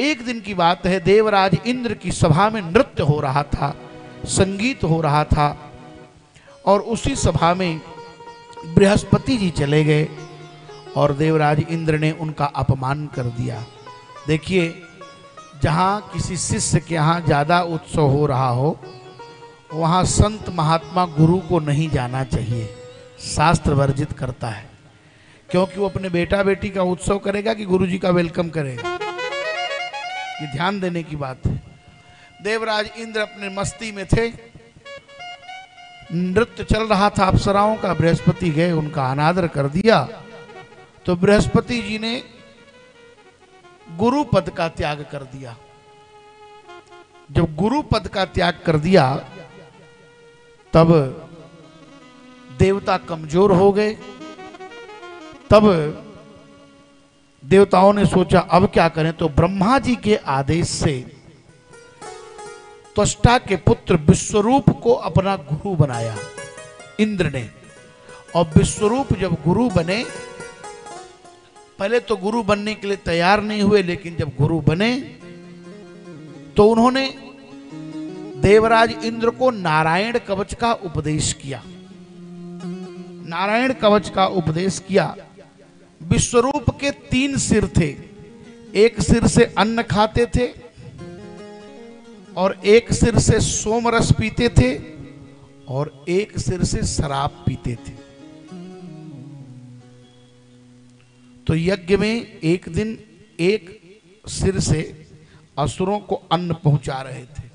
एक दिन की बात है, देवराज इंद्र की सभा में नृत्य हो रहा था, संगीत हो रहा था, और उसी सभा में बृहस्पति जी चले गए और देवराज इंद्र ने उनका अपमान कर दिया। देखिए, जहाँ किसी शिष्य के यहाँ ज़्यादा उत्सव हो रहा हो, वहाँ संत महात्मा गुरु को नहीं जाना चाहिए, शास्त्र वर्जित करता है। क्योंकि वो अपने बेटा बेटी का उत्सव करेगा कि गुरु जी का वेलकम करेगा, ये ध्यान देने की बात है। देवराज इंद्र अपने मस्ती में थे, नृत्य चल रहा था अप्सराओं का, बृहस्पति गए, उनका अनादर कर दिया। तो बृहस्पति जी ने गुरु पद का त्याग कर दिया। जब गुरु पद का त्याग कर दिया, तब देवता कमजोर हो गए। तब देवताओं ने सोचा अब क्या करें, तो ब्रह्मा जी के आदेश से त्वष्टा के पुत्र विश्वरूप को अपना गुरु बनाया इंद्र ने। और विश्वरूप जब गुरु बने, पहले तो गुरु बनने के लिए तैयार नहीं हुए, लेकिन जब गुरु बने तो उन्होंने देवराज इंद्र को नारायण कवच का उपदेश किया। नारायण कवच का उपदेश किया। विश्वरूप के 3 सिर थे, एक सिर से अन्न खाते थे, और एक सिर से सोमरस पीते थे, और एक सिर से शराब पीते थे। तो यज्ञ में एक दिन एक सिर से असुरों को अन्न पहुंचा रहे थे,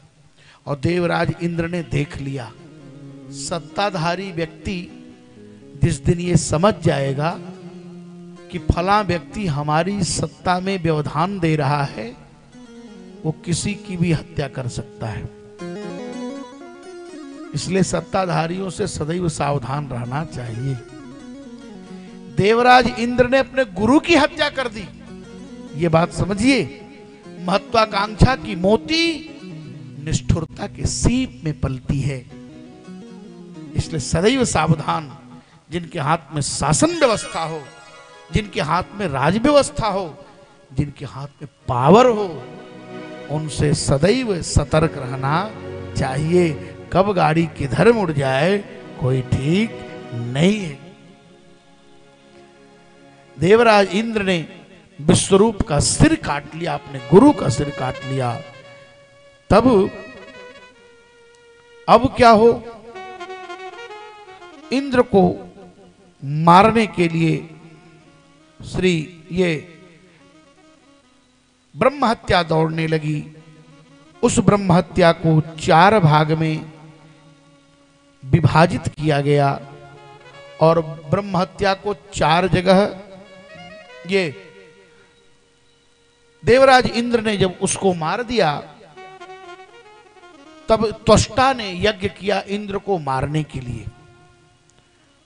और देवराज इंद्र ने देख लिया। सत्ताधारी व्यक्ति जिस दिन ये समझ जाएगा कि फला व्यक्ति हमारी सत्ता में व्यवधान दे रहा है, वो किसी की भी हत्या कर सकता है। इसलिए सत्ताधारियों से सदैव सावधान रहना चाहिए। देवराज इंद्र ने अपने गुरु की हत्या कर दी। ये बात समझिए, महत्वाकांक्षा की मोती निष्ठुरता के सीप में पलती है। इसलिए सदैव सावधान। जिनके हाथ में शासन व्यवस्था हो, जिनके हाथ में राज व्यवस्था हो, जिनके हाथ में पावर हो, उनसे सदैव सतर्क रहना चाहिए। कब गाड़ी किधर मुड़ जाए कोई ठीक नहीं है। देवराज इंद्र ने विश्वरूप का सिर काट लिया, अपने गुरु का सिर काट लिया। तब अब क्या हो, इंद्र को मारने के लिए ये ब्रह्म हत्या दौड़ने लगी। उस ब्रह्म हत्या को 4 भाग में विभाजित किया गया, और ब्रह्म हत्या को 4 जगह ये देवराज इंद्र ने जब उसको मार दिया, तब त्वष्टा ने यज्ञ किया इंद्र को मारने के लिए,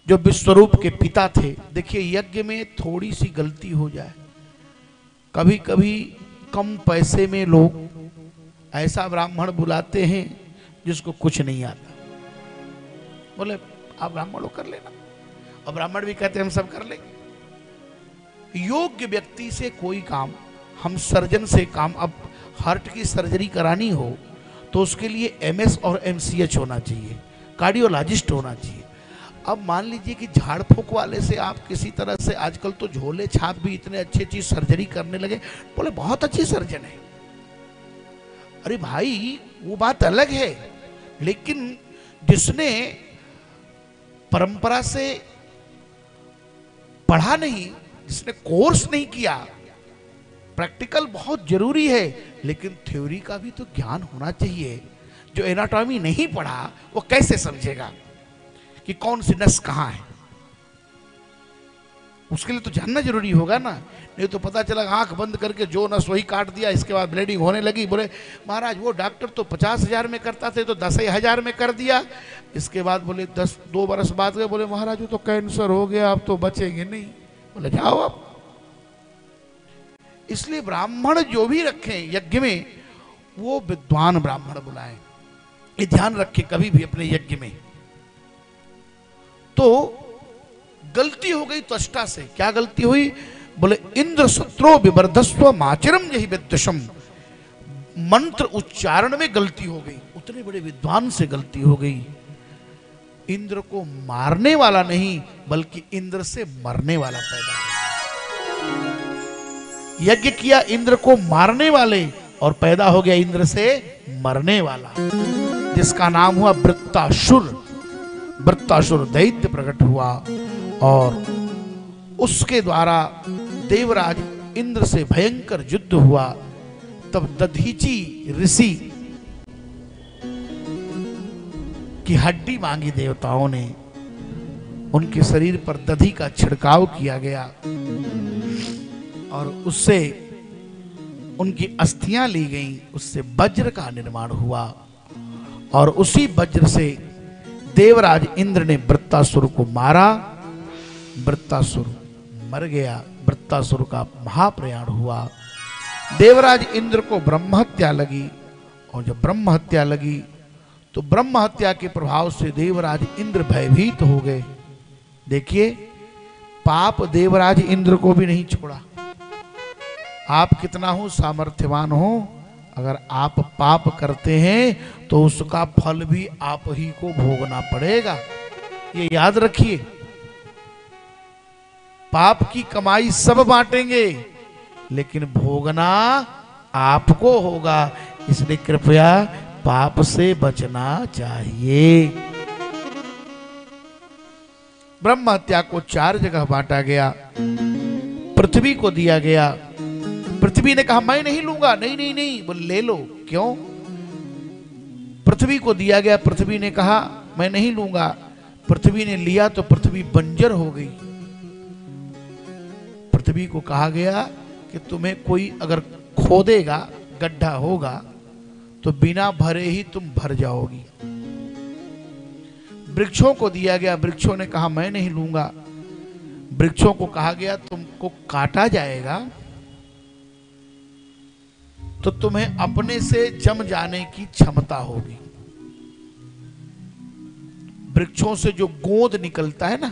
जो विश्वरूप के पिता थे। देखिए, यज्ञ में थोड़ी सी गलती हो जाए, कभी कभी कम पैसे में लोग ऐसा ब्राह्मण बुलाते हैं जिसको कुछ नहीं आता, बोले आप ब्राह्मण कर लेना, और ब्राह्मण भी कहते हैं हम सब कर लेंगे। योग्य व्यक्ति से कोई काम, हम सर्जन से काम, अब हार्ट की सर्जरी करानी हो तो उसके लिए MS और MCH होना चाहिए, कार्डियोलॉजिस्ट होना चाहिए। अब मान लीजिए कि झाड़ फूक वाले से आप किसी तरह से, आजकल तो झोले छाप भी इतने अच्छी अच्छी सर्जरी करने लगे, बोले बहुत अच्छी सर्जन है। अरे भाई, वो बात अलग है, लेकिन जिसने परंपरा से पढ़ा नहीं, जिसने कोर्स नहीं किया, प्रैक्टिकल बहुत जरूरी है, लेकिन थ्योरी का भी तो ज्ञान होना चाहिए। जो एनाटॉमी नहीं पढ़ा वो कैसे समझेगा कि कौन सी नस कहां है? उसके लिए तो जानना जरूरी होगा ना। नहीं तो पता चला आंख बंद करके जो नस वही काट दिया, इसके बाद ब्लीडिंग होने लगी, बोले महाराज वो डॉक्टर तो 50,000 में करता थे तो 10,000 में कर दिया। इसके बाद बोले 2 बरस बाद गए, बोले महाराज वो तो कैंसर हो गया, अब तो बचेंगे नहीं। बोले जाओ अब। इसलिए ब्राह्मण जो भी रखें यज्ञ में, वो विद्वान ब्राह्मण बुलाएं, ये ध्यान रखें कभी भी अपने यज्ञ में। तो गलती हो गई त्वष्टा से। क्या गलती हुई? बोले इंद्र शत्रु विवर्धस्व माचिरम यही विद्वशम, मंत्र उच्चारण में गलती हो गई, उतने बड़े विद्वान से गलती हो गई। इंद्र को मारने वाला नहीं बल्कि इंद्र से मरने वाला पैदा हुआ। यज्ञ किया इंद्र को मारने वाले और पैदा हो गया इंद्र से मरने वाला, जिसका नाम हुआ वृत्तासुर। वृत्तासुर दैत्य प्रकट हुआ और उसके द्वारा देवराज इंद्र से भयंकर युद्ध हुआ। तब दधीची ऋषि की हड्डी मांगी देवताओं ने, उनके शरीर पर दधी का छिड़काव किया गया और उससे उनकी अस्थियां ली गईं, उससे वज्र का निर्माण हुआ और उसी वज्र से देवराज इंद्र ने वृत्तासुर को मारा। वृत्तासुर मर गया, वृत्तासुर का महाप्रयाण हुआ। देवराज इंद्र को ब्रह्म हत्या लगी और जब ब्रह्म हत्या लगी तो ब्रह्म हत्या के प्रभाव से देवराज इंद्र भयभीत हो गए। देखिए, पाप देवराज इंद्र को भी नहीं छोड़ा। आप कितना हो सामर्थ्यवान हो, अगर आप पाप करते हैं तो उसका फल भी आप ही को भोगना पड़ेगा, ये याद रखिए। पाप की कमाई सब बांटेंगे लेकिन भोगना आपको होगा, इसलिए कृपया पाप से बचना चाहिए। ब्रह्म हत्या को 4 जगह बांटा गया। पृथ्वी को दिया गया। पृथ्वी ने कहा मैं नहीं लूंगा, नहीं नहीं नहीं, बोले ले लो। क्यों? पृथ्वी को दिया गया। पृथ्वी ने कहा मैं नहीं लूंगा। पृथ्वी ने लिया तो पृथ्वी बंजर हो गई। पृथ्वी को कहा गया कि तुम्हें कोई अगर खोदेगा, गड्ढा होगा तो बिना भरे ही तुम भर जाओगी। वृक्षों को दिया गया। वृक्षों ने कहा मैं नहीं लूंगा। वृक्षों को कहा गया तुमको काटा जाएगा तो तुम्हें अपने से जम जाने की क्षमता होगी। वृक्षों से जो गोंद निकलता है ना,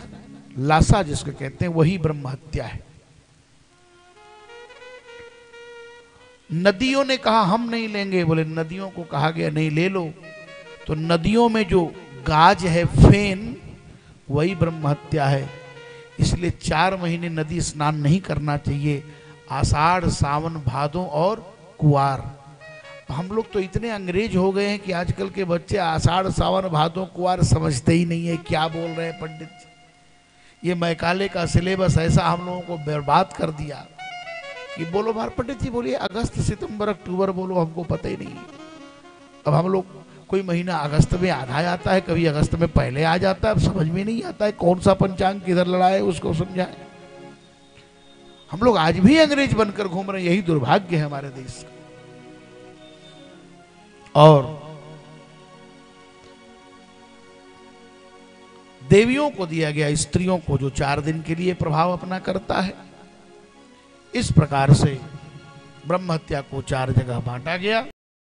लाशा जिसको कहते हैं, वही ब्रह्म हत्या है। नदियों ने कहा हम नहीं लेंगे। बोले नदियों को कहा गया नहीं ले लो। तो नदियों में जो गाज है, फेन, वही ब्रह्म हत्या है। इसलिए 4 महीने नदी स्नान नहीं करना चाहिए, आषाढ़, सावन, भादों और कुआर। हम लोग तो इतने अंग्रेज हो गए हैं कि आजकल के बच्चे आषाढ़, सावन, भादों, कुआर समझते ही नहीं है क्या बोल रहे हैं पंडित जी। ये मैकाले का सिलेबस ऐसा हम लोगों को बर्बाद कर दिया कि बोलो बार पंडित जी बोलिए, अगस्त, सितंबर, अक्टूबर बोलो, हमको पता ही नहीं। अब हम लोग कोई महीना अगस्त में आधा आता है, कभी अगस्त में पहले आ जाता है। अब समझ में नहीं आता है कौन सा पंचांग किधर लड़ाए, उसको समझाए। हम लोग आज भी अंग्रेज बनकर घूम रहे हैं, यही दुर्भाग्य है हमारे देश का। और देवियों को दिया गया, स्त्रियों को, जो 4 दिन के लिए प्रभाव अपना करता है। इस प्रकार से ब्रह्म हत्या को 4 जगह बांटा गया।